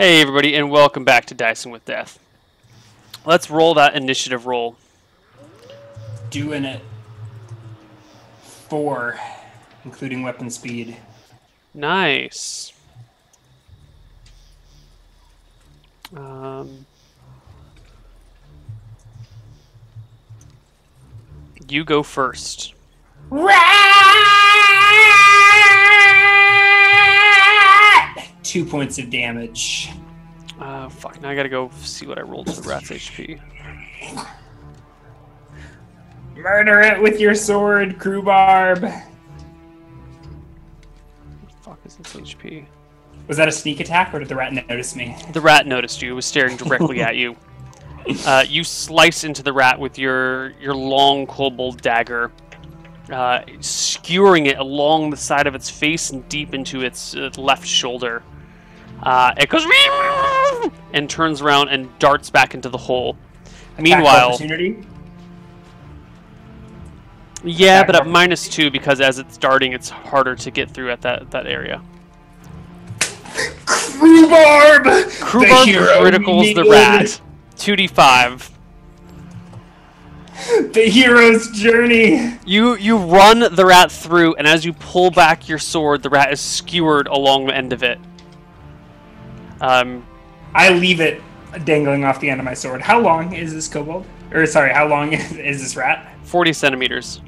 Hey everybody, and welcome back to Dicing with Death. Let's roll that initiative roll. Doing it. 4, including weapon speed. Nice. You go first. 2 points of damage. Fuck, now I gotta go see what I rolled for the rat's HP. Murder it with your sword, Crewbarb. What the fuck is this HP? Was that a sneak attack, or did the rat notice me? The rat noticed you. It was staring directly at you. You slice into the rat with your long kobold dagger, skewering it along the side of its face and deep into its left shoulder. It goes and turns around and darts back into the hole. Meanwhile, opportunity? yeah, but at -2 because as it's darting, it's harder to get through at that area. Crewbarb! Crewbarb criticals the rat. 2d5. The hero's journey. You run the rat through, and as you pull back your sword, the rat is skewered along the end of it. I leave it dangling off the end of my sword. How long is this kobold? Or sorry, how long is this rat? 40 centimeters.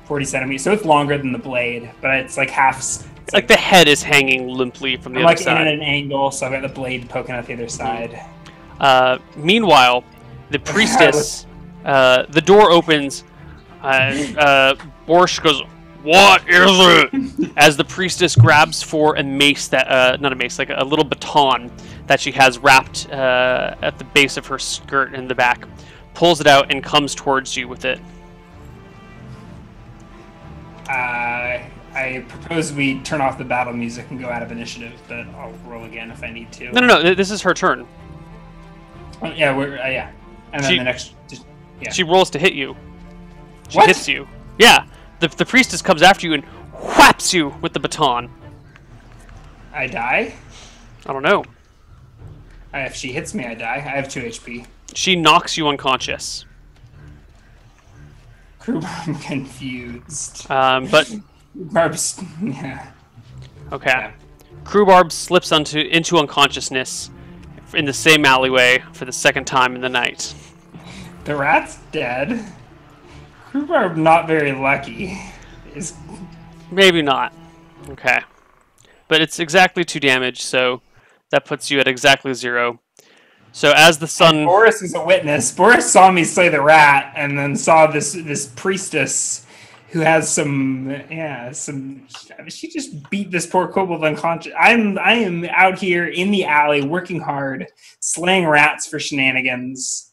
40 centimeters. So it's longer than the blade, but it's like half. It's like the head is hanging limply from the I'm other like side. in an angle, so I've got the blade poking out the other side. Meanwhile, the priestess, the door opens, Borsch goes, "What is it?" As the priestess grabs for a mace that, not a mace, like a little baton that she has wrapped at the base of her skirt in the back, pulls it out and comes towards you with it. I propose we turn off the battle music and go out of initiative, but I'll roll again if I need to. No, this is her turn. Yeah, yeah. And then the next... Yeah. She rolls to hit you. She What? hits you. Yeah, the priestess comes after you and whaps you with the baton. I die? I don't know. If she hits me, I die. I have 2 HP. She knocks you unconscious. I'm confused. But Barb's... Yeah. okay. Yeah. Crewbarb slips into unconsciousness in the same alleyway for the second time in the night. The rat's dead. Crewbarb not very lucky. Maybe not. Okay. But it's exactly 2 damage, so that puts you at exactly 0. So as the sun... Boris is a witness. Boris saw me slay the rat, and then saw this priestess who has some. She just beat this poor kobold unconscious. I am out here in the alley working hard, slaying rats for shenanigans,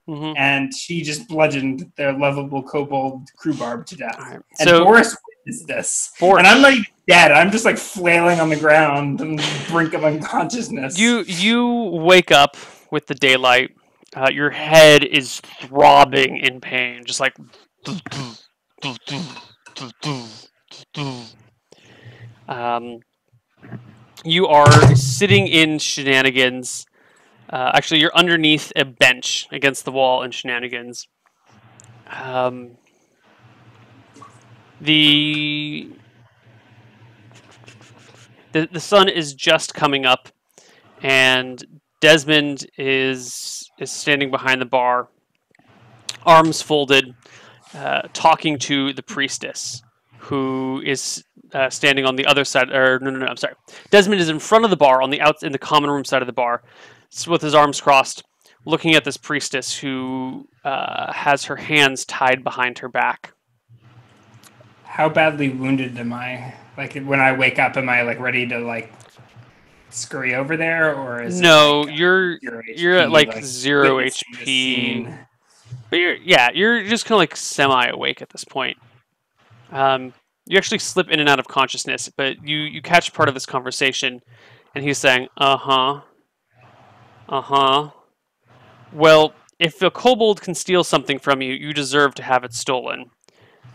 and she just bludgeoned their lovable kobold Crewbarb to death. Right. And So, Boris witnessed this, and I'm not even dead. I'm just like flailing on the ground on the brink of unconsciousness. You wake up with the daylight. Your head is throbbing in pain, just like... You are sitting in shenanigans. Actually, you're underneath a bench against the wall in shenanigans. The sun is just coming up, and Desmond is standing behind the bar, arms folded, talking to the priestess, who is standing on the other side. Or no, I'm sorry. Desmond is in front of the bar, on the in the common room side of the bar, with his arms crossed, looking at this priestess who has her hands tied behind her back. How badly wounded am I? Like, when I wake up, am I like ready to like scurry over there, or is No, it like, you're at like 0 witnessing the HP. scene? But you're just kind of like semi-awake at this point. You actually slip in and out of consciousness, but you catch part of this conversation, and he's saying, "Uh-huh. Well, if a kobold can steal something from you, you deserve to have it stolen."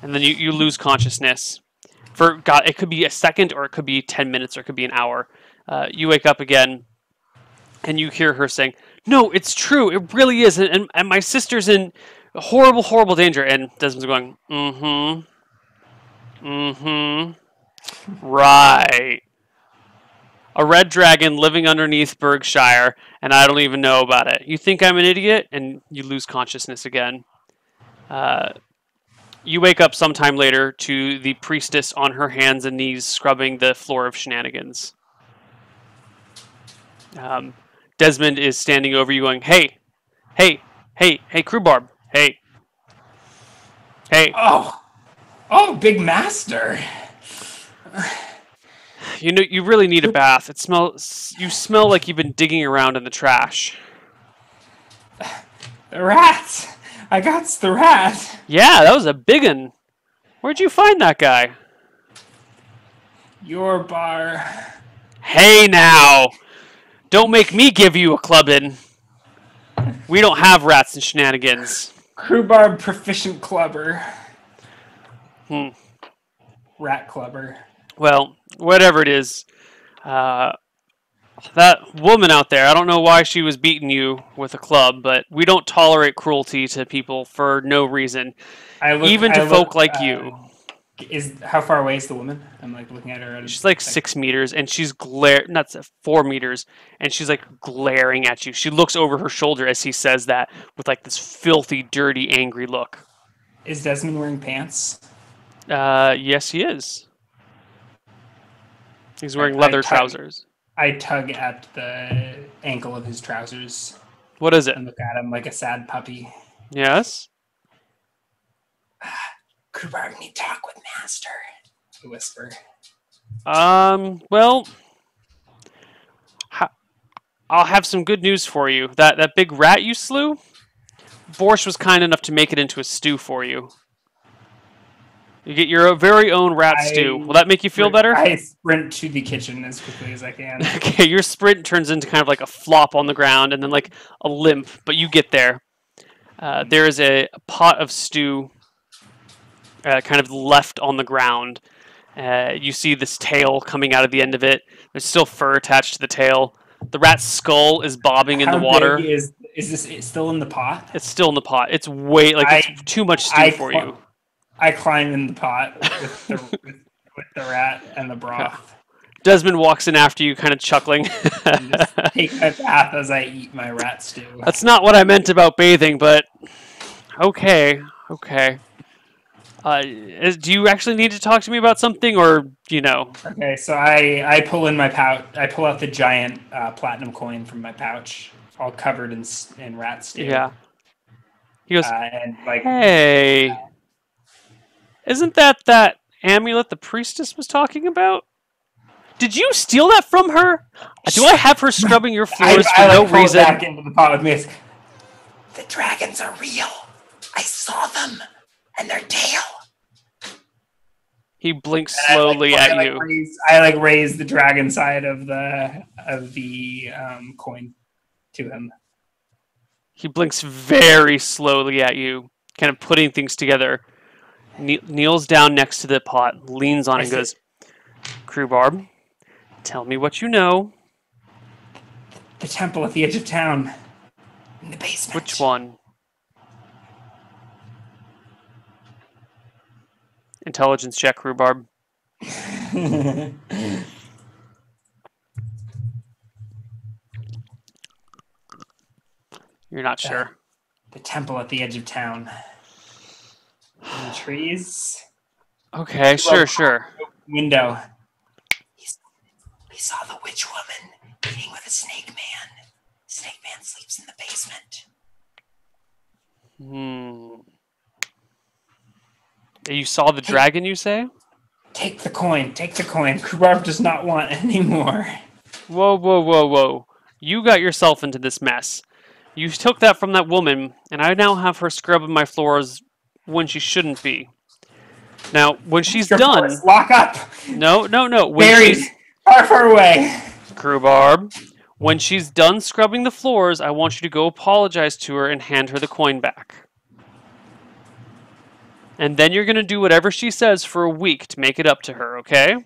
And then you lose consciousness. For God, it could be a second, or it could be 10 minutes, or it could be an hour. You wake up again. And you hear her saying, "No, it's true. It really is. And my sister's in horrible, horrible danger." And Desmond's going, right. A red dragon living underneath Berkshire, and I don't even know about it. You think I'm an idiot? And you lose consciousness again. You wake up sometime later to the priestess on her hands and knees scrubbing the floor of Shenanigans. Desmond is standing over you going, hey, Crewbarb, hey. Oh, big master. You know, you really need a bath. You smell like you've been digging around in the trash. The rat. I got the rat. Yeah, that was a big one. Where'd you find that guy? Your bar. Hey now! Don't make me give you a clubbing. We don't have rats and shenanigans. Crewbarb proficient clubber. Rat clubber. Well, whatever it is, that woman out there, I don't know why she was beating you with a club, but we don't tolerate cruelty to people for no reason, even to folk like you. How far away is the woman? I'm like looking at her. She's like 6 meters, and she's 4 meters, and she's like glaring at you. She looks over her shoulder as he says that with like this filthy, dirty, angry look. Is Desmond wearing pants? Yes, he is. He's wearing leather trousers. I tug at the ankle of his trousers. What is it? And look at him like a sad puppy. Yes? Crewbarb need talk with master. I whisper. Well, I'll have some good news for you. That big rat you slew, Borscht was kind enough to make it into a stew for you. You get your very own rat stew. Will that make you feel better? I sprint to the kitchen as quickly as I can. Okay, your sprint turns into kind of like a flop on the ground and then like a limp, but you get there. There is a pot of stew kind of left on the ground. You see this tail coming out of the end of it. There's still fur attached to the tail. The rat's skull is bobbing in the water. Is this still in the pot? It's still in the pot. It's way it's too much stew for you. I climb in the pot with the rat and the broth. Desmond walks in after you, kind of chuckling. And just take my bath as I eat my rat stew. That's not what I meant about bathing, but okay. Do you actually need to talk to me about something, or you know? Okay, so I pull in my pouch. I pull out the giant platinum coin from my pouch, all covered in rat stew. Yeah. He goes, and like, hey. Isn't that amulet the priestess was talking about? Did you steal that from her? Do I have her scrubbing your floors for no reason? Back into the pot with me. The dragons are real. I saw them, and their tail. He blinks slowly at you. I raise the dragon side of the coin to him. He blinks very slowly at you, kind of putting things together. Kneels down next to the pot, leans on it and goes, Crewbarb, tell me what you know. The temple at the edge of town. In the basement. Which one? Intelligence check, Crewbarb. You're not sure. The temple at the edge of town. In the trees. Okay, sure. Window. We saw the witch woman meeting with a snake man. Snake man sleeps in the basement. You saw the dragon, you say? Take the coin. Crewbarb does not want any more. Whoa. You got yourself into this mess. You took that from that woman, and I now have her scrubbing my floors when she shouldn't be. Now, when she's done... Lock up! No. Buried. Far away. Crewbarb, when she's done scrubbing the floors, I want you to go apologize to her and hand her the coin back. And then you're going to do whatever she says for a week to make it up to her, okay?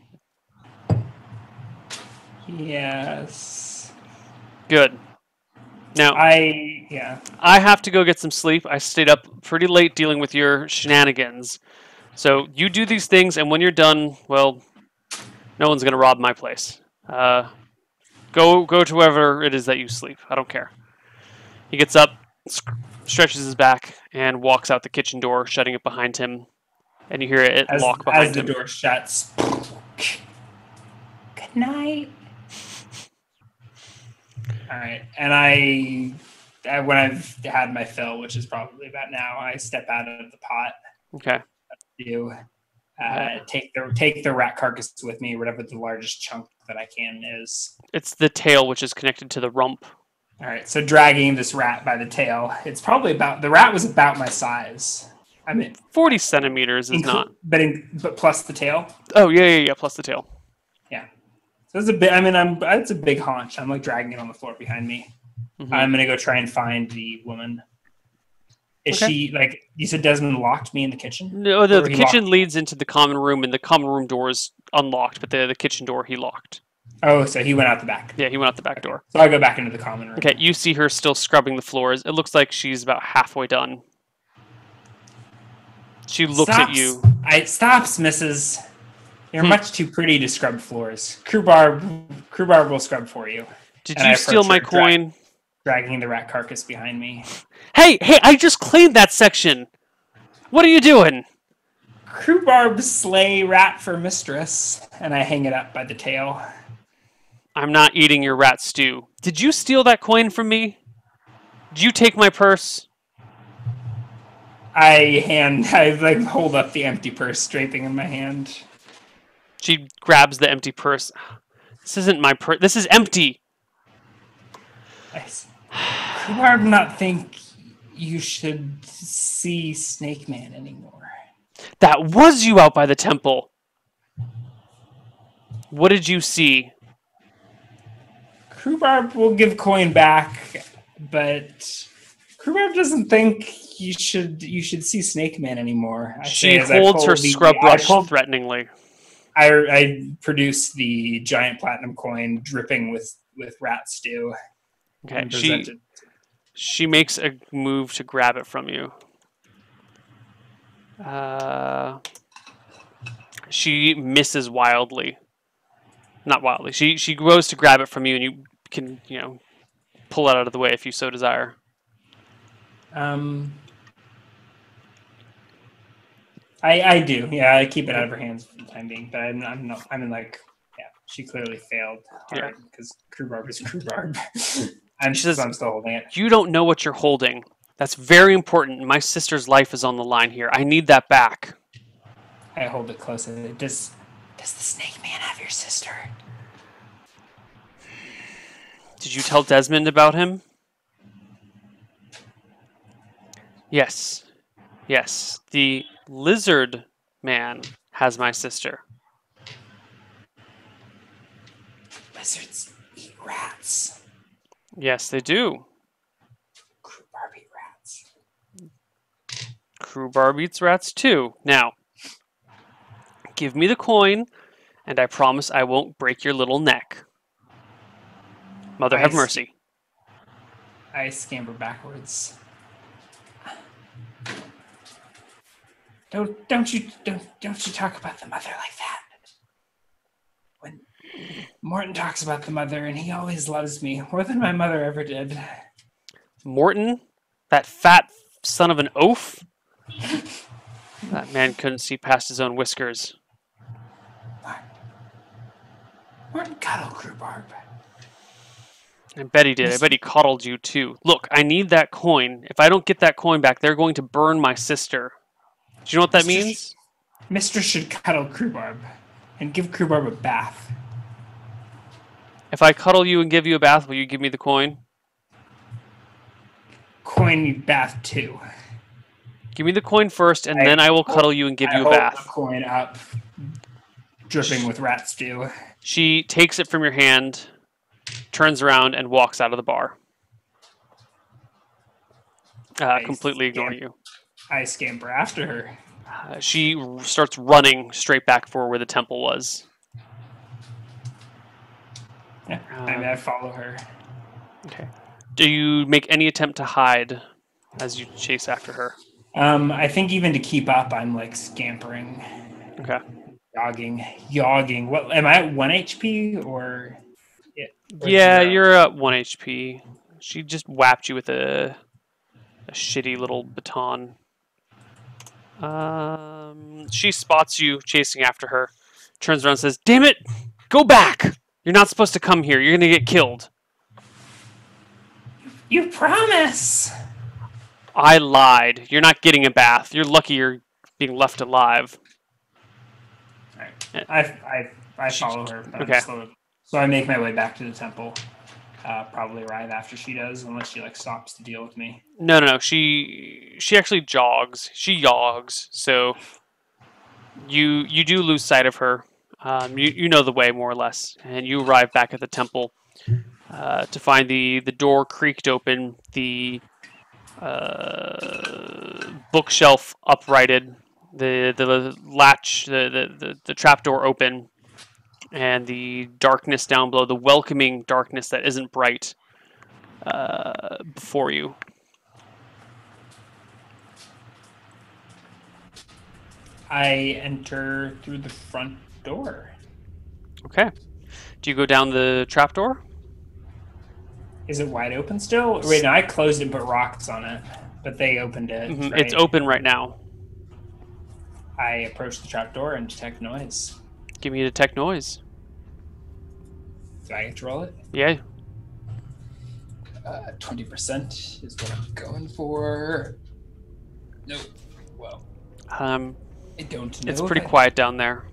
Yes. Good. Now, Yeah. I have to go get some sleep. I stayed up pretty late dealing with your shenanigans. So you do these things, and when you're done, well, no one's going to rob my place. Go to wherever it is that you sleep. I don't care. He gets up, stretches his back, and walks out the kitchen door, shutting it behind him. And you hear it lock behind as the him. door shuts. Good night. All right, and when I've had my fill, which is probably about now, I step out of the pot. Okay. You take the rat carcass with me, whatever the largest chunk that I can is. It's the tail, which is connected to the rump. All right, so dragging this rat by the tail, it's probably the rat was about my size. I mean, 40 centimeters is not. But plus the tail. Oh yeah, plus the tail. Yeah. So it's a bit. I mean, it's a big haunch. I'm like dragging it on the floor behind me. Mhm. I'm gonna go try and find the woman. Is Okay. she like you said? Desmond locked me in the kitchen. No, the Or he kitchen locked- leads into the common room, and the common room door is unlocked, but the kitchen door he locked. Oh, so he went out the back. Yeah, he went out the back door. So I go back into the common room. Okay, you see her still scrubbing the floors. It looks like she's about halfway done. She looks at you. Stops, Mrs. You're much too pretty to scrub floors. Crewbarb will scrub for you. Did And you I steal my approach her, coin? Dragging the rat carcass behind me. Hey, I just cleaned that section. What are you doing? Crewbarb slay rat for mistress, and I hang it up by the tail. I'm not eating your rat stew. Did you steal that coin from me? Did you take my purse? I like hold up the empty purse draping in my hand. She grabs the empty purse. This isn't my purse. This is empty. Crewbarb not think you should see Snake Man anymore. That was you out by the temple. What did you see? Crewbarb will give coin back, but Crewbarb doesn't think you should see Snake Man anymore. She holds her scrub brush threateningly. I produce the giant platinum coin dripping with rat stew. Okay, she makes a move to grab it from you. She misses wildly. Not wildly. She goes to grab it from you, and you can pull it out of the way if you so desire. I do. Yeah, I keep it out of her hands for the time being. But she clearly failed hard because Crewbarb is Crewbarb. I'm still holding it. You don't know what you're holding. That's very important. My sister's life is on the line here. I need that back. I hold it close. Does the Snake Man have your sister? Did you tell Desmond about him? Yes. Yes. The Lizard Man has my sister. Lizards eat rats. Yes, they do. Crewbarb eat rats. Crewbarb eats rats too. Now, give me the coin, and I promise I won't break your little neck. Mother have mercy. I scamper backwards. Don't you talk about the mother like that. When Morton talks about the mother, and he always loves me more than my mother ever did. Morton? That fat son of an oaf? That man couldn't see past his own whiskers. Morton cuddled Crewbarb. I bet he did. I bet he coddled you too. Look, I need that coin. If I don't get that coin back, they're going to burn my sister. Do you know what that means? Mistress should cuddle Crewbarb and give Crewbarb a bath. If I cuddle you and give you a bath, will you give me the coin? Coin me bath too. Give me the coin first, and then I will cuddle you and give you a bath. The coin up, dripping with rat stew. She takes it from your hand, turns around, and walks out of the bar. Completely ignoring you. I scamper after her. She starts running straight back for where the temple was. Yeah, I follow her. Okay. do you make any attempt to hide as you chase after her? I think even to keep up, I'm like scampering, Okay. yogging. What am I at 1 HP or? Yeah, zero? you're at 1 HP. She just whapped you with a shitty little baton. She spots you chasing after her, turns around and says, "Damn it! Go back! You're not supposed to come here. You're gonna get killed." You promise. I lied. You're not getting a bath. You're lucky you're being left alive. I follow her. But Okay. So I make my way back to the temple. Probably arrive after she does, unless she like stops to deal with me. No. She actually jogs. She yogs. So you do lose sight of her. You know the way more or less, and you arrive back at the temple to find the door creaked open, the bookshelf uprighted, the latch, the trapdoor open, and the darkness down below, the welcoming darkness that isn't bright before you. I enter through the front door. Okay. Do you go down the trapdoor? Is it wide open still? Wait, no, I closed it and put rocks on it, but they opened it. Mm-hmm. Right? It's open right now. I approach the trapdoor and detect noise. Give me a detect noise. Do I get to roll it? Yeah. 20% is what I'm going for. Nope. Well, I don't know. It's pretty quiet down there.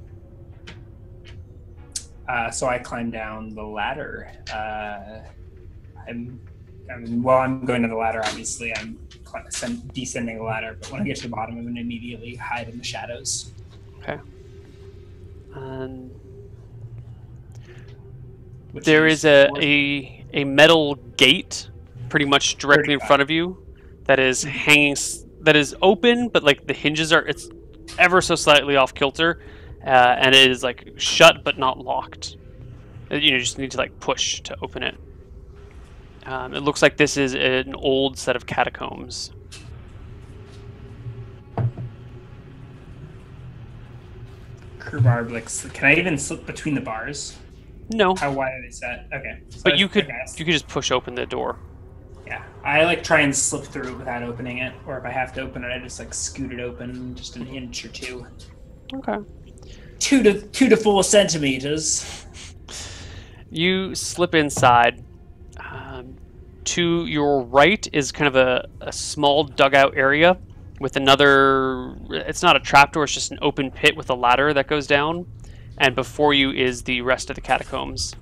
So I climb down the ladder. While I'm going to the ladder, obviously, I'm descending the ladder. But when I get to the bottom, I'm going to immediately hide in the shadows. Okay. There is a metal gate pretty much directly in front of you that is hanging, that is open, but like the hinges are, it's ever so slightly off kilter, and it is like shut but not locked. You just need to like push to open it. It looks like this is an old set of catacombs. Rhubarb, like, can I even slip between the bars? No. How wide are they set? Okay. So But you could just push open the door. Yeah, I like try and slip through it without opening it, or if I have to open it, I just like scoot it open just an inch or two. Okay. 2 to 4 centimeters. You slip inside. To your right is kind of a small dugout area with another. It's not a trapdoor; it's just an open pit with a ladder that goes down. And before you is the rest of the catacombs.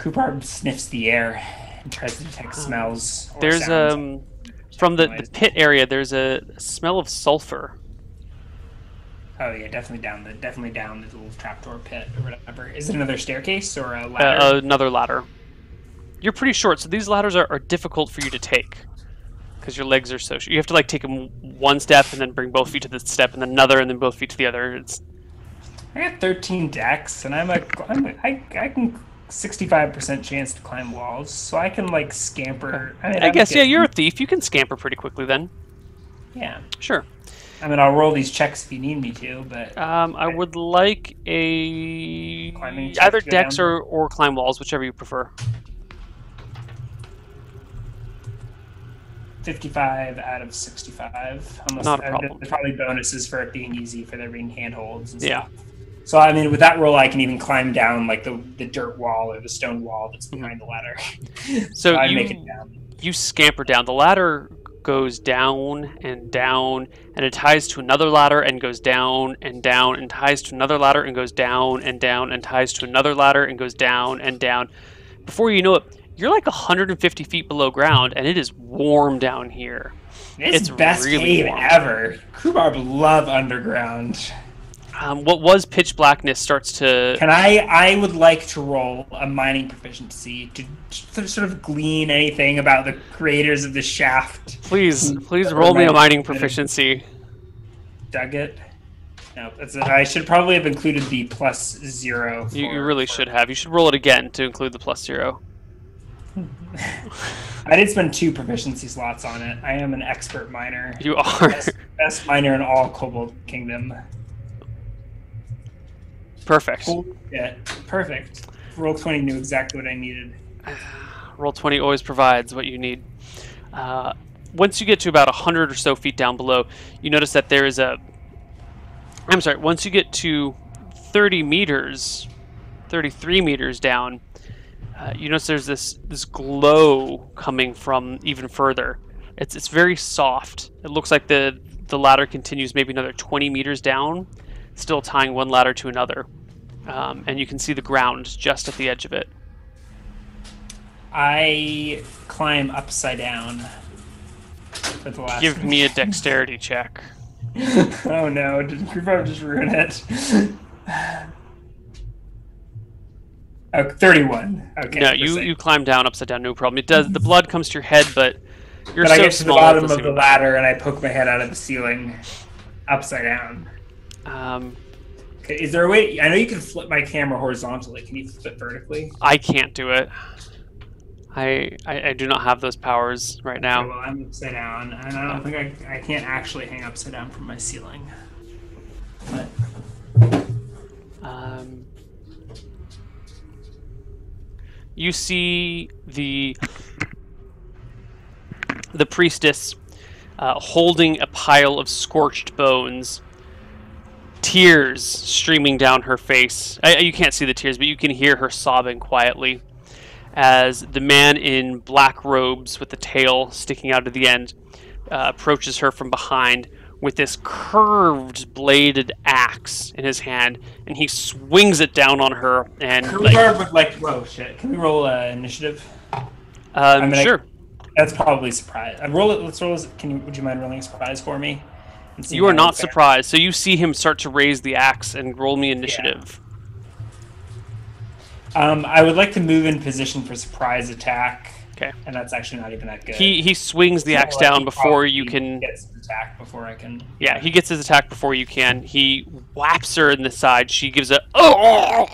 Rhubarb sniffs the air and tries to detect smells. Or There's sounds. from the pit area. There's a smell of sulfur. Oh yeah, definitely down the little trapdoor pit or whatever. Is it another staircase or a ladder? Another ladder. You're pretty short, so these ladders are difficult for you to take because your legs are so short. You have to like take them one step and then bring both feet to the step and then another and then both feet to the other. I got 13 dex and I can 65% chance to climb walls, so I can like scamper. I guess yeah, you're a thief. You can scamper pretty quickly then. Yeah. Sure. I mean, I'll roll these checks if you need me to, but I would like a climbing check either to go dex down. or climb walls, whichever you prefer. 55 out of 65. Not a problem. There's probably bonuses for it being easy, for there being handholds and Yeah. stuff. So, I mean, with that roll, I can even climb down, like, the dirt wall or the stone wall that's behind the ladder. So I make it down. You scamper down. The ladder goes down, and it ties to another ladder and goes down, and ties to another ladder and goes down, and ties to another ladder and goes down, and down. Before you know it, you're like 150 feet below ground, and it is warm down here. It's best really cave warm. ever. Rhubarb love underground. What was pitch blackness starts to... I would like to roll a mining proficiency to sort of glean anything about the creators of the shaft. Please roll me a mining proficiency. Dug it. No, I should probably have included the +0. You really should have. You should roll it again to include the +0. I did spend 2 proficiency slots on it. I am an expert miner. You are. Best miner in all Kobold Kingdom. Perfect. Yeah, perfect. Roll20 knew exactly what I needed. Roll20 always provides what you need. Once you get to about 100 or so feet down below, you notice that there is a... I'm sorry, once you get to 30 meters, 33 meters down, you notice there's this glow coming from even further. It's very soft. It looks like the ladder continues maybe another 20 meters down, still tying one ladder to another. And you can see the ground just at the edge of it. I climb upside down for the last Give me a dexterity check. Oh no, did Grubhub just ruin it? Oh, 31. Okay. No, you climb down upside down, no problem. It does. The blood comes to your head, but you're but so I get to the small. bottom of the ladder and I poke my head out of the ceiling, upside down. Okay, is there a way? I know you can flip my camera horizontally. Can you flip it vertically? I can't do it. I do not have those powers right now. Okay, well, I'm upside down, and I don't think I can't actually hang upside down from my ceiling. But you see the priestess holding a pile of scorched bones, tears streaming down her face. You can't see the tears, but you can hear her sobbing quietly as the man in black robes with the tail sticking out of the end approaches her from behind with this curved bladed axe in his hand, and he swings it down on her. And whoa, shit! Can we roll initiative? Sure. That's probably surprise. Roll it. Let's roll. Would you mind rolling a surprise for me? You are not surprised. So you see him start to raise the axe and roll me initiative. Yeah. I would like to move in position for surprise attack. Okay. And that's actually not even that good. He swings the axe down before you can. Gets his attack before I can. Yeah, he gets his attack before you can. He whaps her in the side. She gives a oh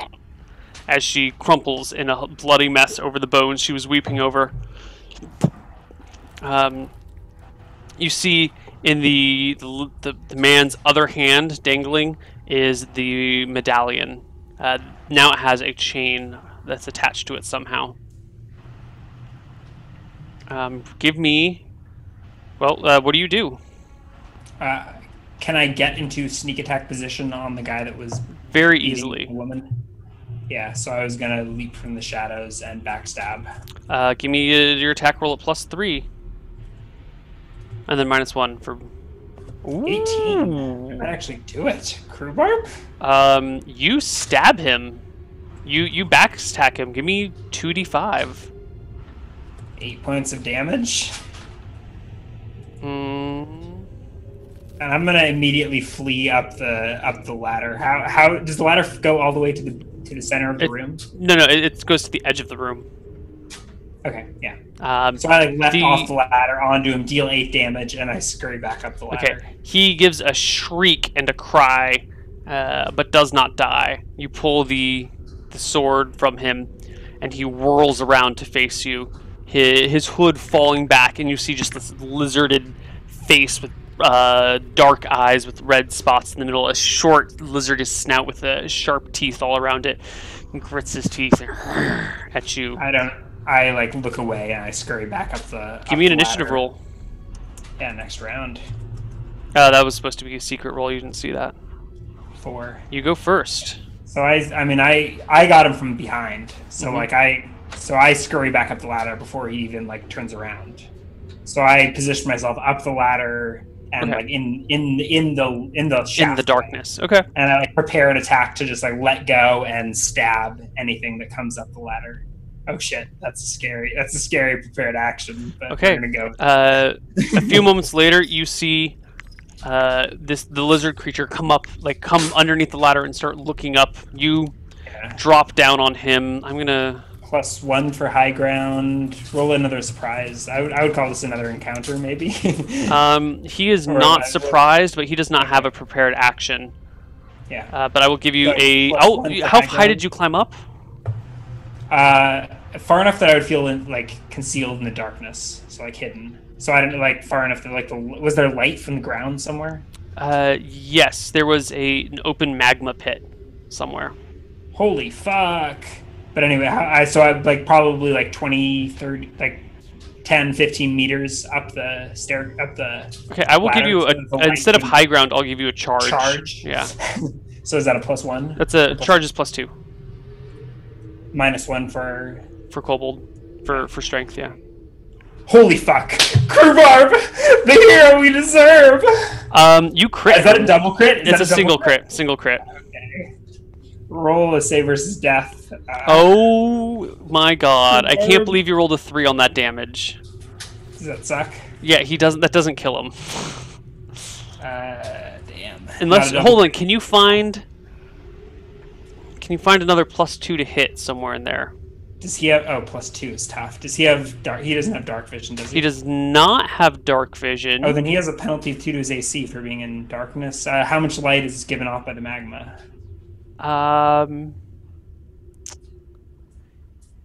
as she crumples in a bloody mess over the bones she was weeping over. You see in the man's other hand dangling is the medallion. Now it has a chain that's attached to it somehow. Give me... Well, what do you do? Can I get into sneak attack position on the guy that was... Very easily. The woman? Yeah, so I was going to leap from the shadows and backstab. Give me your attack roll at +3. And then -1 for... Ooh. 18. I might actually do it. Crowbar? You stab him. You backstab him. Give me 2d5. 8 points of damage. And I'm gonna immediately flee up the ladder. How does the ladder go all the way to the center of the room? No, it goes to the edge of the room. Okay, yeah. So I left off the ladder onto him, deal 8 damage, and I scurry back up the ladder. Okay. He gives a shriek and a cry, but does not die. You pull the sword from him, and he whirls around to face you. His hood falling back, and you see just this lizarded face with dark eyes with red spots in the middle, a short lizardous snout with sharp teeth all around it, and grits his teeth at you. I look away and I scurry back up the. Give me an initiative roll. Yeah, next round. That was supposed to be a secret roll. You didn't see that. 4. You go first. So I got him from behind. So I scurry back up the ladder before he even turns around. So I position myself up the ladder and in the shaft, in the darkness. Okay. And I prepare an attack to just let go and stab anything that comes up the ladder. Oh shit, that's a scary prepared action. But okay. We're gonna go. A few moments later, you see the lizard creature come underneath the ladder and start looking up. You drop down on him. I'm gonna +1 for high ground. Roll another surprise. I would call this another encounter, maybe. He is not surprised, but he does not have a prepared action. Yeah. But I will give you So, a. plus Oh, one for how high high did ground. you climb up? Far enough that I would feel like concealed in the darkness, so like hidden. So I didn't like far enough that like was there light from the ground somewhere? Yes, there was an open magma pit somewhere. Holy fuck! But anyway, I like probably like 20, 30, like 10, 15 meters up the stair up the Okay, I will give ladder. you So the light instead of can high ground, I'll give you a charge. charge. Yeah, So is that a +1? that's a charge is +2 -1 for. for kobold for strength. Yeah. Holy fuck! Krubharb, the hero we deserve. You crit. Is that a double crit? Is It's that a single double crit. Single crit. Okay. Roll a save versus death. Oh my god! I can't Lord. believe you rolled a 3 on that damage. Does that suck? Yeah, he doesn't. That doesn't kill him. Damn. Unless, Not a double hold on. crit. Can you find another +2 to hit somewhere in there? Does he have? Oh, +2 is tough. Does he have dark? He doesn't have dark vision, does he? He does not have dark vision. Oh, then he has a penalty of 2 to his AC for being in darkness. How much light is given off by the magma?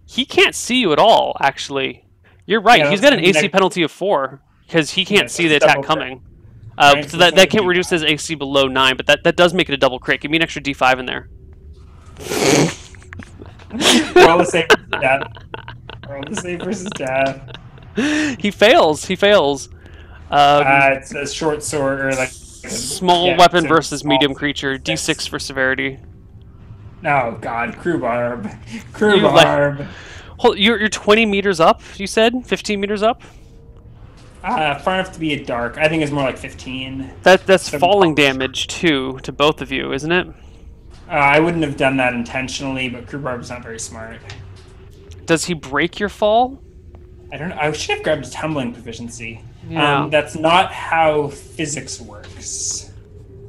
He can't see you at all. Actually, you're right. Yeah, He's that's got an AC neg- penalty of 4 because he can't Yeah, see the that's attack double crit. coming. Right, So so that it's only can't D5. reduce his AC below 9, but that does make it a double crit. Give me an extra D5 in there. Roll a save versus death. Roll a save versus death. He fails. He fails. It's a short sword or like Small yeah, weapon so versus small. medium creature. D6 for severity. Oh god, Krubharb. Krubharb. Hold, you're 20 meters up. You said 15 meters up. Far enough to be a dark. I think it's more like 15. That's So- falling damage too to both of you, isn't it? I wouldn't have done that intentionally, but Krubharb's not very smart. Does he break your fall? I don't know. I should have grabbed a tumbling proficiency. Yeah. That's not how physics works.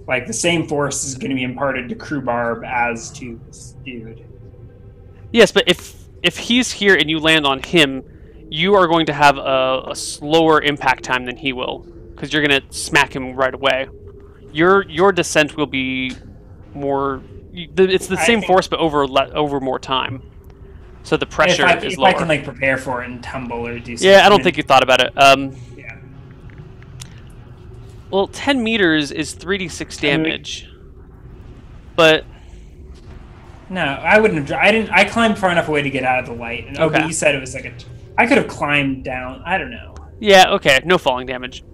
Like, the same force is going to be imparted to Krubharb as to this dude. Yes, but if he's here and you land on him, you are going to have a slower impact time than he will, because you're going to smack him right away. Your descent will be more. It's the same think- force, but over more time. So the pressure is If lower. I can, like, prepare for it and tumble or do something. Yeah, I don't think you thought about it. Yeah. Well, 10 meters is 3d6 I mean, damage. But No, I wouldn't have. I climbed far enough away to get out of the light. And, Okay. but you said it was like a. I could have climbed down. I don't know. yeah, okay, no falling damage.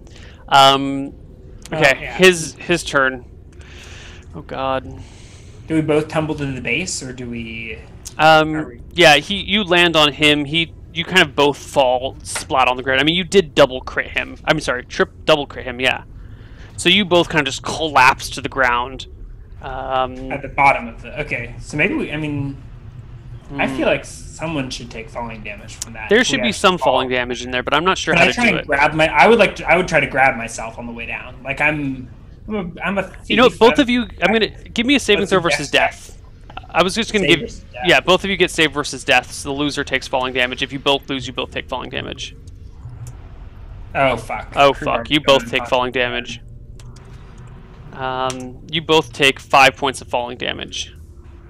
Okay, yeah. his turn. Oh god. Do we both tumble to the base, or do we? Yeah, you land on him. You kind of both fall splat on the ground. I mean, you did double crit him. I'm sorry, double crit him. Yeah. So you both kind of just collapse to the ground. At the bottom of the. Okay, so maybe we. I mean, I feel like someone should take falling damage from that. There if we should be actually some fall. falling damage in there, but I'm not sure Can how I to try do and it. grab my? I would try to grab myself on the way down. Like I'm a You know, thief. both of you. I'm gonna give me a saving Let's throw do versus dex death. I was just gonna Save give. versus death. Yeah, both of you get save versus death. So the loser takes falling damage. If you both lose, you both take falling damage. Oh fuck. Oh Krubharb fuck! You going both and take talking. falling damage. You both take 5 points of falling damage,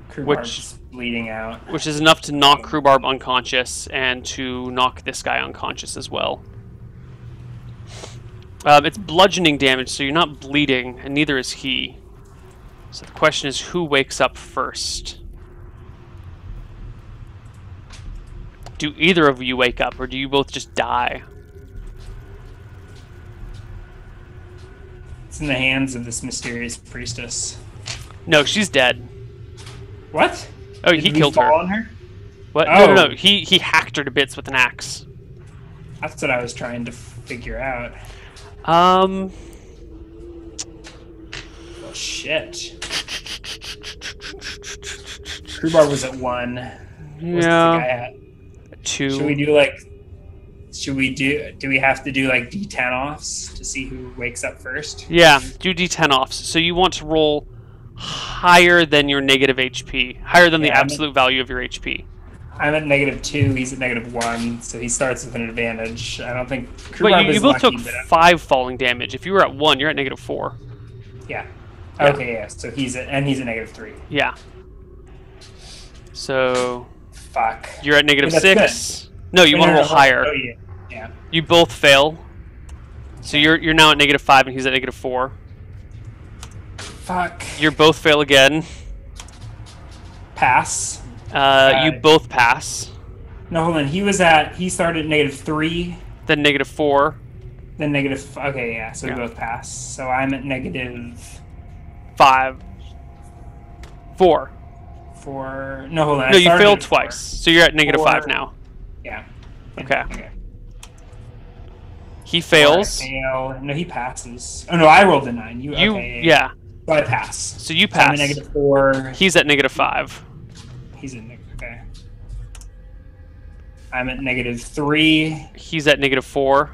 Krubharb's bleeding out. which is enough to knock Krubharb unconscious and to knock this guy unconscious as well. It's bludgeoning damage, so you're not bleeding, and neither is he. So the question is, who wakes up first? Do either of you wake up, or do you both just die? It's in the hands of this mysterious priestess. No, she's dead. What? Oh, Did he we killed fall her. on her? What? Oh. No. He hacked her to bits with an axe. That's what I was trying to figure out. Um, Oh shit. Krubharb was at 1. What's the guy yeah, at? 2. Should we do like? Do we have to do like D10 offs to see who wakes up first? Yeah, do D10 offs. So you want to roll higher than your negative HP, higher than the Yeah, I'm- absolute value of your HP. I'm at -2. He's at -1, so he starts with an advantage. I don't think. But Krubharb you is both lucky, took but, 5 falling damage. If you were at 1, you're at -4. yeah. Yeah. Okay, yeah. So he's at -3. Yeah. So Fuck. you're at Wait, that's -6. No, you want to roll higher. Oh yeah. Yeah. You both fail. So you're now at -5 and he's at -4. Fuck. You both fail again. Pass. You both pass. No, hold on. He started at -3, Then -4. then negative. Okay, yeah. So Yeah. we both pass. So I'm at -5. 4. 4. No, hold on. No, I you started failed at twice. 4. So you're at -5 4. now. Yeah. Okay. Okay. He fails. Fail. No, he passes. Oh no, I rolled a 9. You. Okay. Yeah. So I pass. So you So I'm pass. at -4. He's at -5. He's in. Okay. I'm at -3. He's at -4.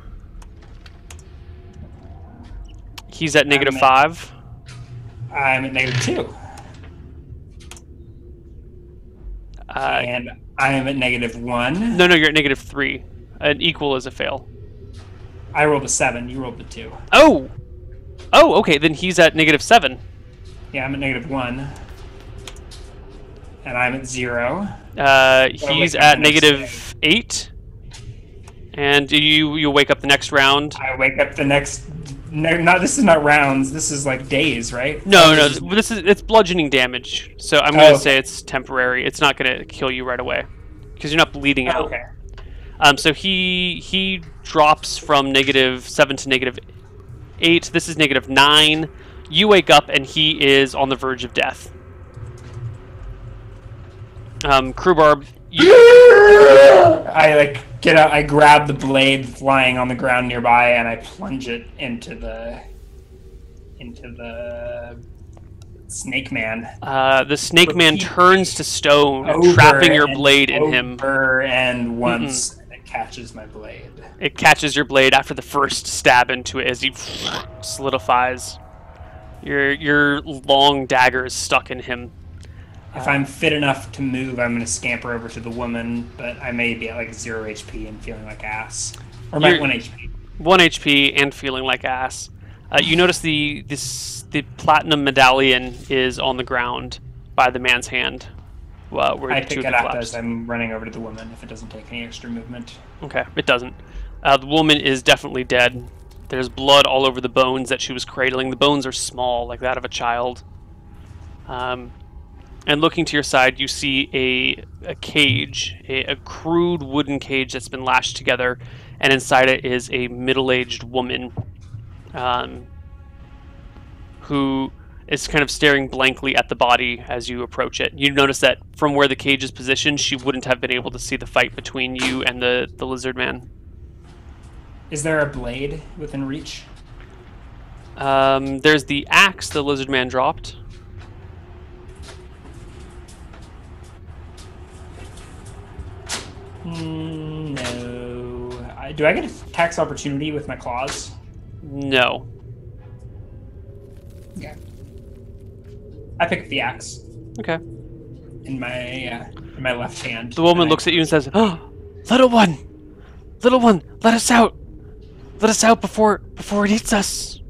He's at I'm at- -5. I'm at -2. And I am at -1. No, you're at -3. An equal is a fail. I rolled a 7. You rolled a 2. Oh! Oh, okay, then he's at -7. Yeah, I'm at -1. And I'm at 0. He's wake up at the next -8. And you wake up the next round. I wake up the next. No, not this is not rounds. This is like days, right? No, This is- it's bludgeoning damage. So I'm gonna Oh. say it's temporary. It's not gonna kill you right away because you're not bleeding out. Okay. So he drops from -7 to -8. This is -9. You wake up and he is on the verge of death. Crewbarb, I like get out. I grab the blade lying on the ground nearby, and I plunge it into the snake man. the snake man Repeat. turns to stone, Over trapping your and blade in him. over and once, and it catches my blade. It catches your blade after the first stab into it as he solidifies. Your long dagger is stuck in him. If I'm fit enough to move, I'm going to scamper over to the woman, but I may be at like 0 HP and feeling like ass. Or my You're- 1 HP. 1 HP and feeling like ass. You notice the platinum medallion is on the ground by the man's hand. Where I the two pick of it you up collapsed. as I'm running over to the woman if it doesn't take any extra movement. Okay, it doesn't. The woman is definitely dead. There's blood all over the bones that she was cradling. The bones are small, like that of a child. And looking to your side, you see a cage, a crude wooden cage that's been lashed together, and inside it is a middle-aged woman who is kind of staring blankly at the body as you approach it. You notice that from where the cage is positioned, she wouldn't have been able to see the fight between you and the lizard man. Is there a blade within reach? There's the axe the lizard man dropped. No. Do I get a tax opportunity with my claws? No. Okay. I pick up the axe Okay. in my left hand. The woman and looks at you and says, "Oh, little one, let us out! Let us out before it eats us!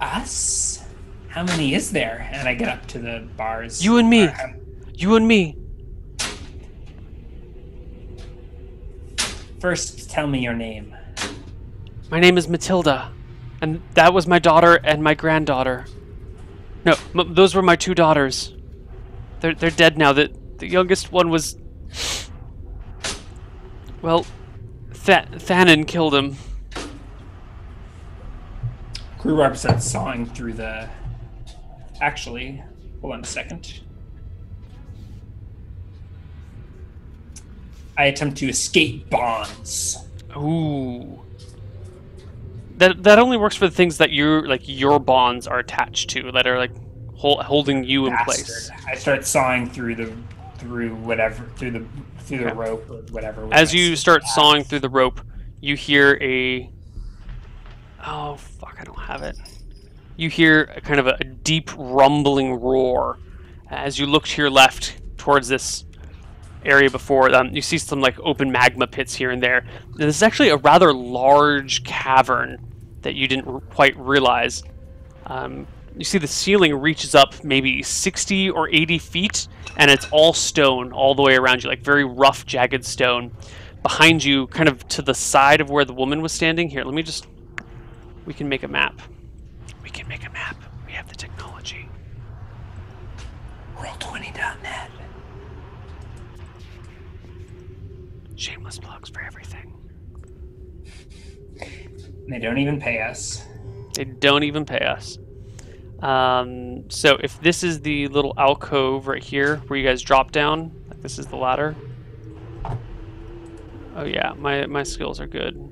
Us? How many is there? And I get up to the bars. You and me. Or, You and me." First, tell me your name. My name is Matilda, and that was my daughter and my granddaughter. No, those were my two daughters. They're dead now. The youngest one was, well, Thanon killed him. Crewbarb starts sawing through the. Actually, hold on a second. I attempt to escape bonds. Ooh. That only works for the things that your bonds are attached to, that are like holding you in place. Bastard. I start sawing through the Okay. rope or whatever. with As my you start axe. sawing through the rope, you hear oh fuck, I don't have it. You hear a kind of a deep rumbling roar as you look to your left towards this area before. You see some like open magma pits here and there. This is actually a rather large cavern that you didn't quite realize. You see the ceiling reaches up maybe 60 or 80 feet, and it's all stone all the way around you, like very rough, jagged stone. Behind you, kind of to the side of where the woman was standing. Here, let me just... We can make a map. We can make a map. We have the technology. Roll20.net. Shameless plugs for everything. They don't even pay us. They don't even pay us. So if this is the little alcove right here where you guys drop down, like this is the ladder. Oh yeah, my skills are good.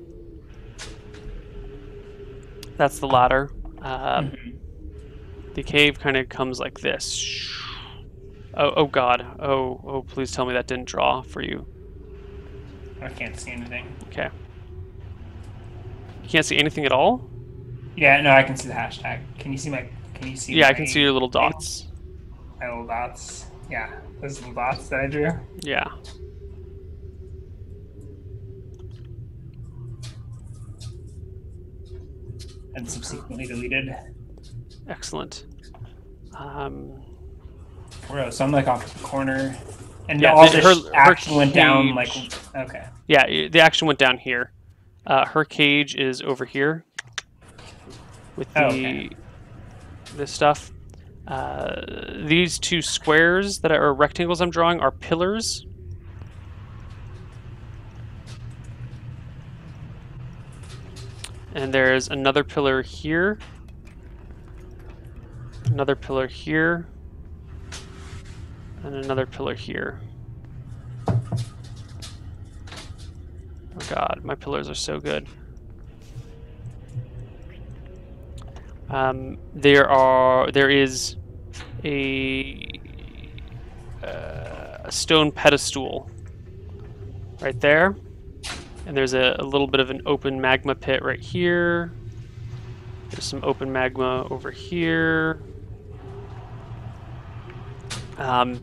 That's the ladder. The cave kind of comes like this. Oh god. Oh, please tell me that didn't draw for you. I can't see anything. Okay. You can't see anything at all? Yeah, no, I can see the hashtag. Can you see my... Yeah, I can see your little dots. My little dots. Yeah, those little dots that I drew. Yeah. And subsequently deleted. Excellent. Bro, so I'm like off the corner. And Yeah, all her this action went down cage- like... Okay. Yeah, the action went down here. Her cage is over here. With the... okay. This stuff. These two squares that are rectangles I'm drawing are pillars. And there's another pillar here. Another pillar here. And another pillar here. Oh god, my pillars are so good. There is a stone pedestal right there, and there's a little bit of an open magma pit right here. There's some open magma over here, and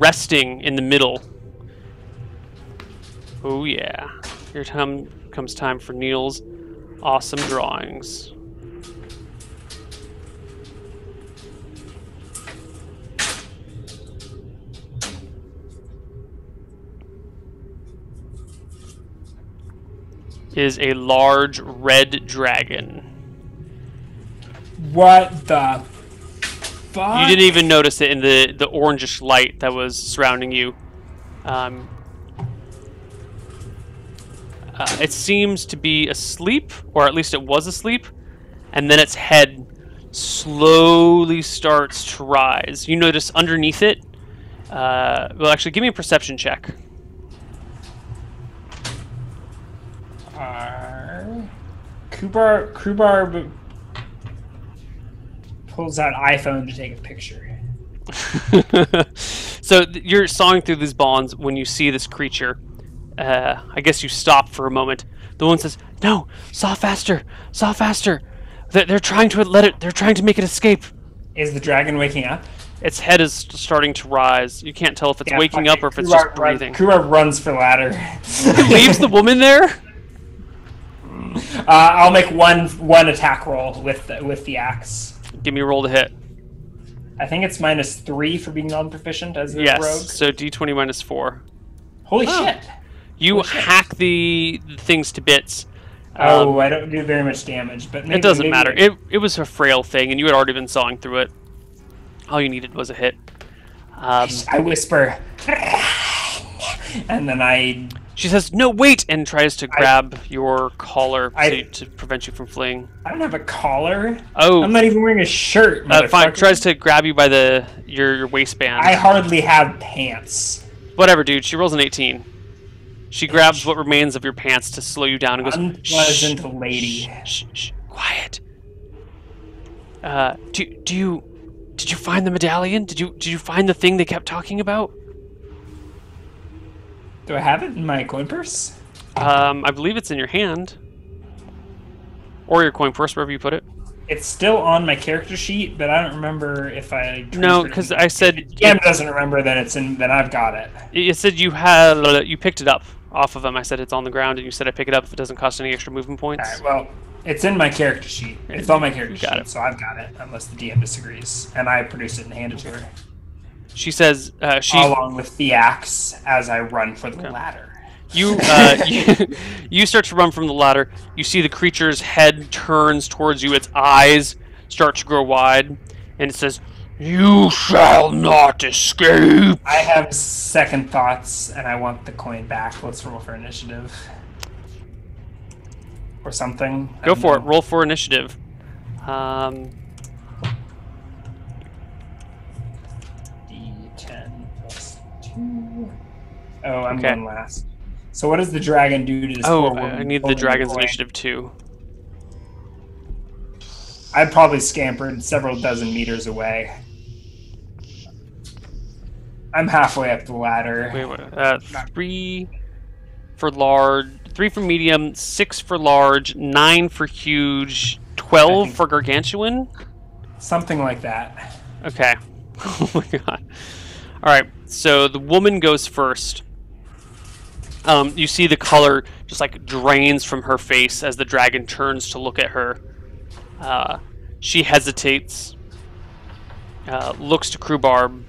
resting in the middle. Oh yeah, here comes time for Neil's awesome drawings. Is a large red dragon. What the fuck? You didn't even notice it in the orangish light that was surrounding you. It seems to be asleep, or at least it was asleep, and then its head slowly starts to rise. You notice underneath it, well actually give me a perception check. Krubar pulls out iPhone to take a picture. So you're sawing through these bonds when you see this creature. I guess you stop for a moment. The one says, "No, saw faster, saw faster. They're trying to let it. They're trying to make it escape." Is the dragon waking up? Its head is starting to rise. You can't tell if it's Yeah, waking fuck up it. or if it's Krubar just breathing. Krubar runs for ladder. Leaves the woman there. I'll make one attack roll with the axe. Give me a roll to hit. I think it's -3 for being non-proficient as a Yes. rogue. So D20 -4. Holy Oh. shit! You Holy shit. hack the things to bits. Oh, I don't do very much damage, but maybe, It doesn't maybe matter. It was a frail thing, and you had already been sawing through it. All you needed was a hit. I whisper, and then She says, "No, wait!" and tries to grab your collar to prevent you from fleeing. I don't have a collar. Oh, I'm not even wearing a shirt. fine. Motherfucker. Tries to grab you by your waistband. I hardly have pants. Whatever, dude. She rolls an 18. She grabs what remains of your pants to slow you down and goes, Unpleasant "Shh, lady. shh, shh, quiet." Did you find the medallion? Did you find the thing they kept talking about? Do I have it in my coin purse? I believe it's in your hand. Or your coin purse, wherever you put it. It's still on my character sheet, but I don't remember if I. No, because I said... If GM doesn't remember that it's in. Then I've got it. It said you picked it up off of him. I said it's on the ground, and you said I pick it up if it doesn't cost any extra movement points. All right. Well, It's in my character sheet. It's on my character Got sheet, it. so I've got it, unless the DM disagrees. And I produce it and hand it to her. She says, Along with the axe as I run for the ladder. you start to run from the ladder. You see the creature's head turns towards you. Its eyes start to grow wide, and it says, "You shall not escape." I have second thoughts, and I want the coin back. Let's roll for initiative. Or something. Go for it. Roll for initiative. D10 plus 2. Oh, I'm going last. So what does the dragon do to this poor woman? I need the dragon's initiative too. I probably scampered several dozen meters away. I'm halfway up the ladder. Wait. 3 for large, 3 for medium, 6 for large, 9 for huge, 12 for gargantuan? Something like that. Okay. Oh my god. Alright, so the woman goes first. You see the color just like drains from her face as the dragon turns to look at her. She hesitates, looks to Krubarb.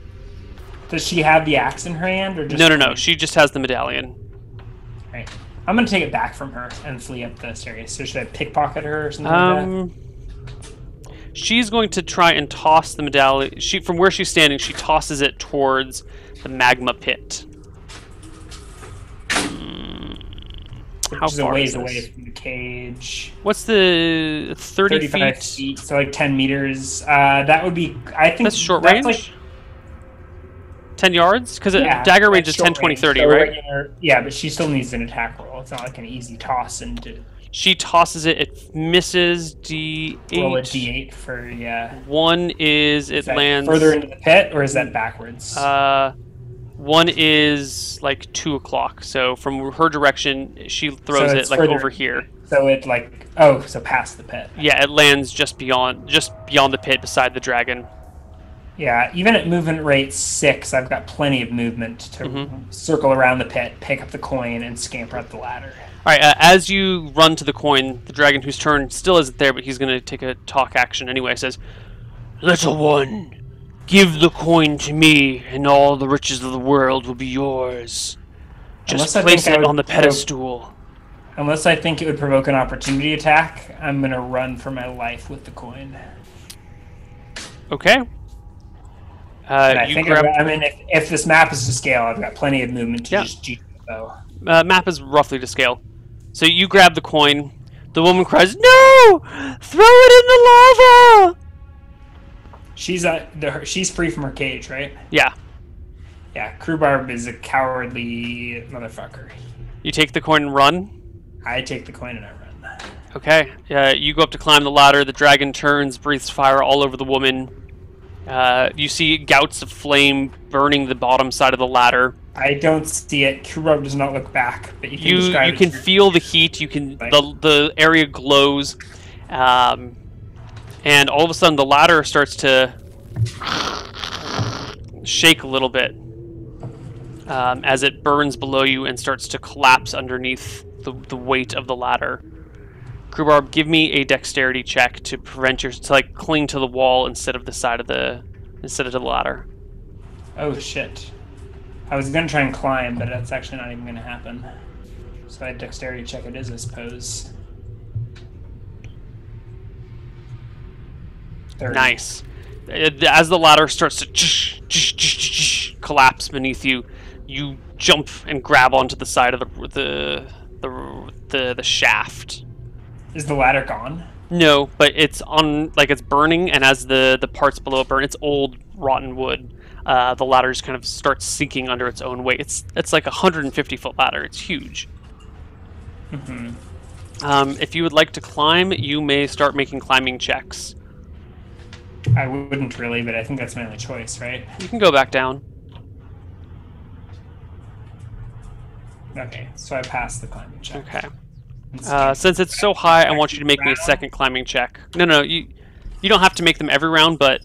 Does she have the axe in her hand, or just No. She just has the medallion. Right. I'm gonna take it back from her and flee up the staircase. So should I pickpocket her or something like that? She's going to try and toss the medallion. From where she's standing, she tosses it towards the magma pit. How Which is a far ways is this? away from the cage. What's the 30 35 feet? feet, so like 10 meters. That would be, I think That's short range? like 10 yards? Because Yeah, dagger range is that's 10, short 20, range. 30, So right? regular- yeah, but she still needs an attack roll. It's not like an easy toss into She tosses it. It misses. D8. roll a d8 for, yeah. One is Is it that lands. further into the pit, or is that backwards? One is like 2 o'clock. So from her direction, she throws So it it's like further- over here. So it like, oh, so past the pit. Yeah, it lands just beyond the pit, beside the dragon. Yeah, even at movement rate 6, I've got plenty of movement to circle around the pit, pick up the coin, and scamper up the ladder. All right. As you run to the coin, the dragon, whose turn still isn't there, but he's going to take a talk action anyway, says, "Little one, give the coin to me, and all the riches of the world will be yours. Just Unless I place think I it would on the pedestal." Unless I think it would provoke an opportunity attack, I'm going to run for my life with the coin. Okay. And I You think, grab. if this map is to scale, I've got plenty of movement to just juke it, though. Map is roughly to scale. So you grab the coin. The woman cries, "No! Throw it in the lava!" She's free from her cage, right? Yeah. Yeah, Krubarb is a cowardly motherfucker. You take the coin and run. I take the coin and I run. Okay. You go up to climb the ladder. The dragon turns, breathes fire all over the woman. You see gouts of flame burning the bottom side of the ladder. I don't see it. Krubarb does not look back, but you can describe You it can to your- feel the heat. You can the area glows, and all of a sudden the ladder starts to shake a little bit as it burns below you and starts to collapse underneath the weight of the ladder. Krubarb, give me a dexterity check to prevent to cling to the wall instead of the ladder. Oh shit. I was gonna try and climb, but that's actually not even gonna happen. So I dexterity check it is, I suppose. 30. Nice. As the ladder starts to collapse beneath you, you jump and grab onto the side of the shaft. Is the ladder gone? No, but it's on, like, it's burning, and as the parts below it burn, it's old rotten wood. The ladder just kind of starts sinking under its own weight. It's like a 150-foot ladder. It's huge. If you would like to climb, you may start making climbing checks. I wouldn't really, but I think that's my only choice, right? You can go back down. Okay, so I passed the climbing check. Okay. Since it's so high, I want you to make me a second climbing check. No, you don't have to make them every round, but...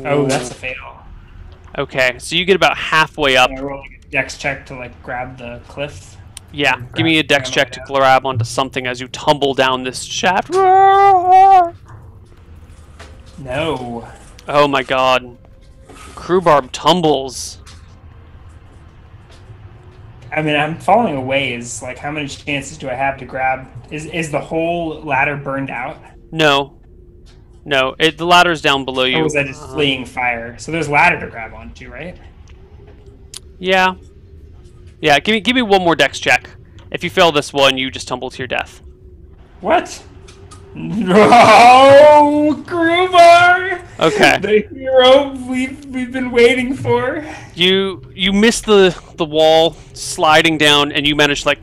Oh, that's a fail. Okay, so you get about halfway up. Can I roll like a dex check to like grab the cliff? Yeah, Or give me a grab dex my check way to down. grab onto something as you tumble down this shaft. No. Oh my god. Crewbarb tumbles. I mean, I'm falling a ways. Like, how many chances do I have to grab? Is the whole ladder burned out? No. No, the ladder's down below Or you. was I just fleeing fire? So there's ladder to grab onto, right? Yeah. Yeah, give me one more dex check. If you fail this one, you just tumble to your death. What? No, Grumar! Okay. The hero we've been waiting for. You miss the wall sliding down, and you manage to, like,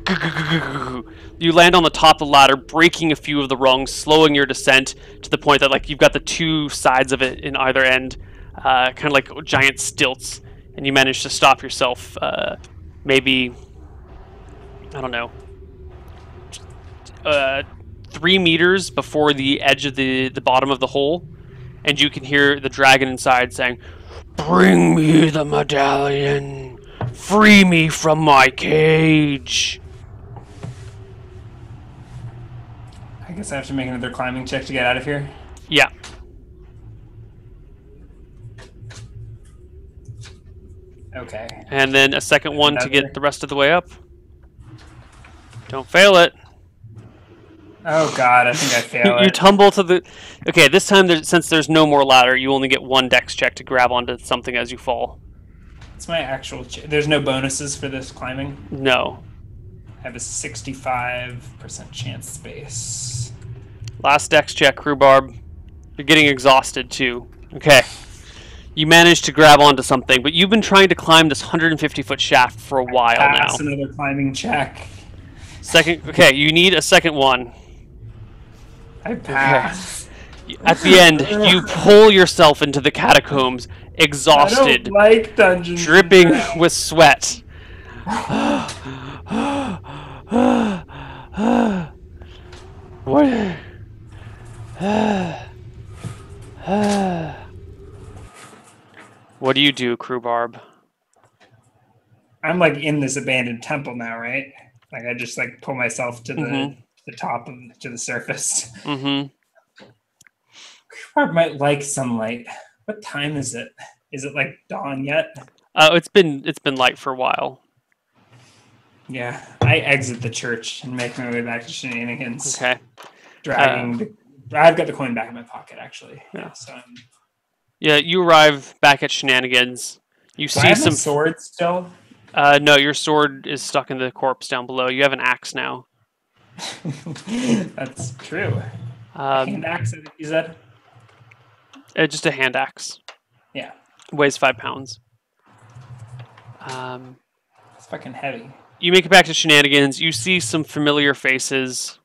you land on the top of the ladder, breaking a few of the rungs, slowing your descent to the point that, like, you've got the two sides of it in either end, kind of like giant stilts, and you manage to stop yourself. Maybe, I don't know, 3 meters before the edge of the bottom of the hole, and you can hear the dragon inside saying, "Bring me the medallion! Free me from my cage!" I guess I have to make another climbing check to get out of here. Yeah. Okay. And then a second one to Another. get the rest of the way up. Don't fail it. Oh god, I think I failed You it. tumble to the... Okay, this time, since there's no more ladder, you only get one dex check to grab onto something as you fall. It's my actual. There's no bonuses for this climbing. No. I have a 65% chance space. Last dex check, Crewbarb. You're getting exhausted, too. Okay. You managed to grab onto something, but you've been trying to climb this 150-foot shaft for a while now. Pass another climbing check. Second... Okay, you need a second one. I pass. At the end, you pull yourself into the catacombs, I exhausted, don't like Dungeons. and dripping Dragons. with sweat. What? What do you do, Crewbarb? I'm like in this abandoned temple now, right? Like I just like pull myself to Mhm. the top of to the surface. Mm-hmm. Or might like sunlight. What time is it? Is it like dawn yet? It's been light for a while. Yeah. I exit the church and make my way back to Shenanigans. Okay. Dragging I've got the coin back in my pocket actually. Yeah. So Yeah, you arrive back at Shenanigans. You do I see have my some. sword still? No, your sword is stuck in the corpse down below. You have an axe now. That's true. Hand axe, I think you said? Just a hand axe. Yeah. Weighs 5 pounds. It's fucking heavy. You make it back to Shenanigans. You see some familiar faces.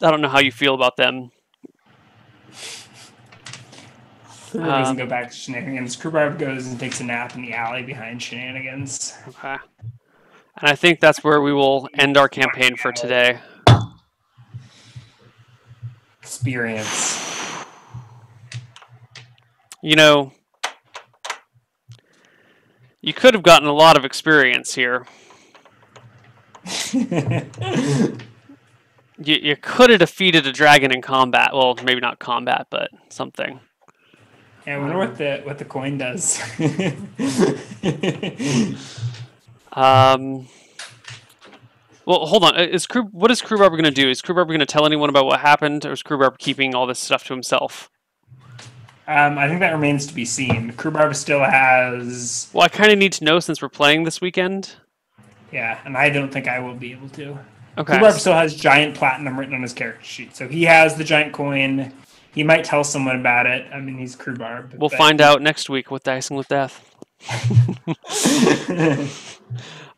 I don't know how you feel about them. Crewbar doesn't go back to Shenanigans. Crewbar goes and takes a nap in the alley behind Shenanigans. Okay. And I think that's where we will end our campaign for today. Experience. You know, you could have gotten a lot of experience here. You could have defeated a dragon in combat. Well, maybe not combat, but something. Yeah, I wonder what the coin does. Well, hold on. What is Crewbarb going to do? Is Crewbarb going to tell anyone about what happened, or is Crewbarb keeping all this stuff to himself? I think that remains to be seen. Crewbarb still has... Well, I kind of need to know since we're playing this weekend. Yeah, and I don't think I will be able to. Okay. Crewbarb still has giant platinum written on his character sheet. So he has the giant coin. He might tell someone about it. I mean, he's Crewbarb. We'll find out next week with Dicing with Death.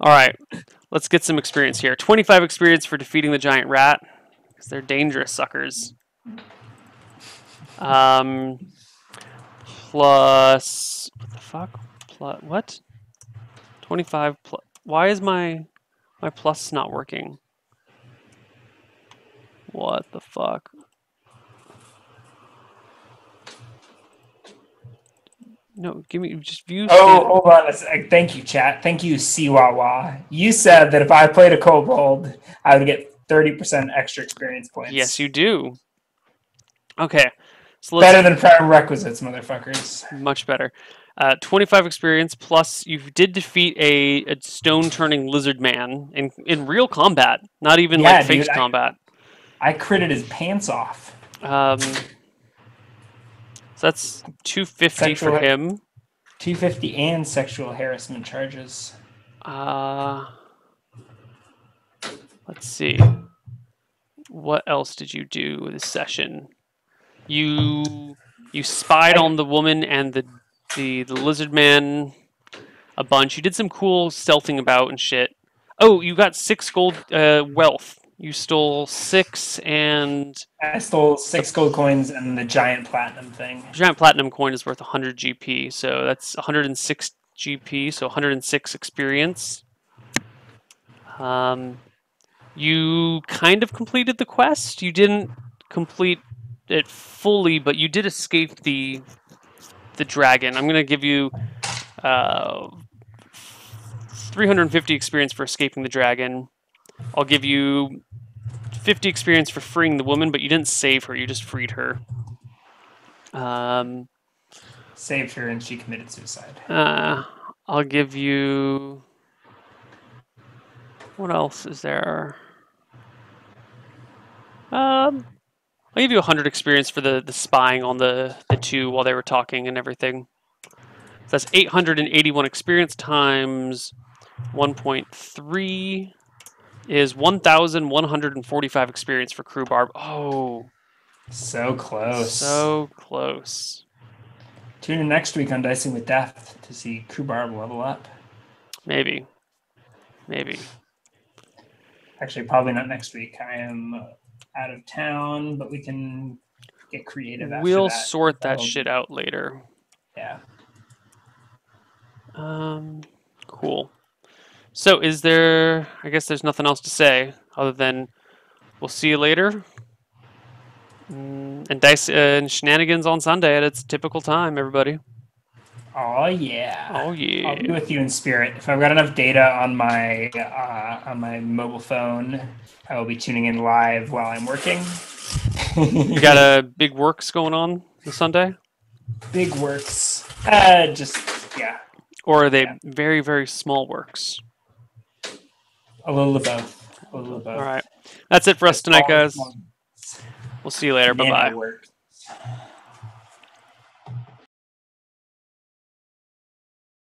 All right. Let's get some experience here. 25 experience for defeating the giant rat, because they're dangerous suckers. Plus... What the fuck? Plus... What? 25 plus... Why is my plus not working? What the fuck? No, give me just view. Oh, hold on a sec. Thank you, chat. Thank you, Siwawa. You said that if I played a kobold, I would get 30% extra experience points. Yes, you do. Okay, so let's Better than prerequisites, motherfuckers. much better. 25 experience plus you did defeat a stone turning lizard man in real combat, not even Yeah, like faked dude, combat. I critted his pants off. So that's 250 for Sexual- him. 250 and sexual harassment charges. Let's see. What else did you do this session? You spied on the woman and the lizard man a bunch. You did some cool stealthing about and shit. Oh, you got 6 gold wealth. You stole 6 and I stole 6 gold coins and the giant platinum thing. giant platinum coin is worth 100 GP, so that's 106 GP, so 106 experience. You kind of completed the quest. You didn't complete it fully, but you did escape the dragon. I'm gonna give you 350 experience for escaping the dragon. I'll give you 50 experience for freeing the woman, but you didn't save her. You just freed her. Saved her and she committed suicide. I'll give you... What else is there? I'll give you 100 experience for the spying on the two while they were talking and everything. So that's 881 experience times 1.3 is 1,145 experience for Crew Barb. Oh, So close. so close. Tune in next week on Dicing with Death to see Kubarb level up. Maybe. Maybe. Actually, probably not next week. I am out of town, but we can get creative after We'll that. sort that shit out later. Yeah. Cool. So is there... I guess there's nothing else to say other than we'll see you later. And dice and shenanigans on Sunday at its typical time, everybody. Oh yeah. Oh yeah. I'll be with you in spirit. If I've got enough data on my mobile phone, I will be tuning in live while I'm working. You got a big works going on this Sunday? Big works. Just yeah. Or are they very, very small works? A little of both. A little of both. All right. That's it for us tonight, guys. We'll see you later. Bye-bye. Works.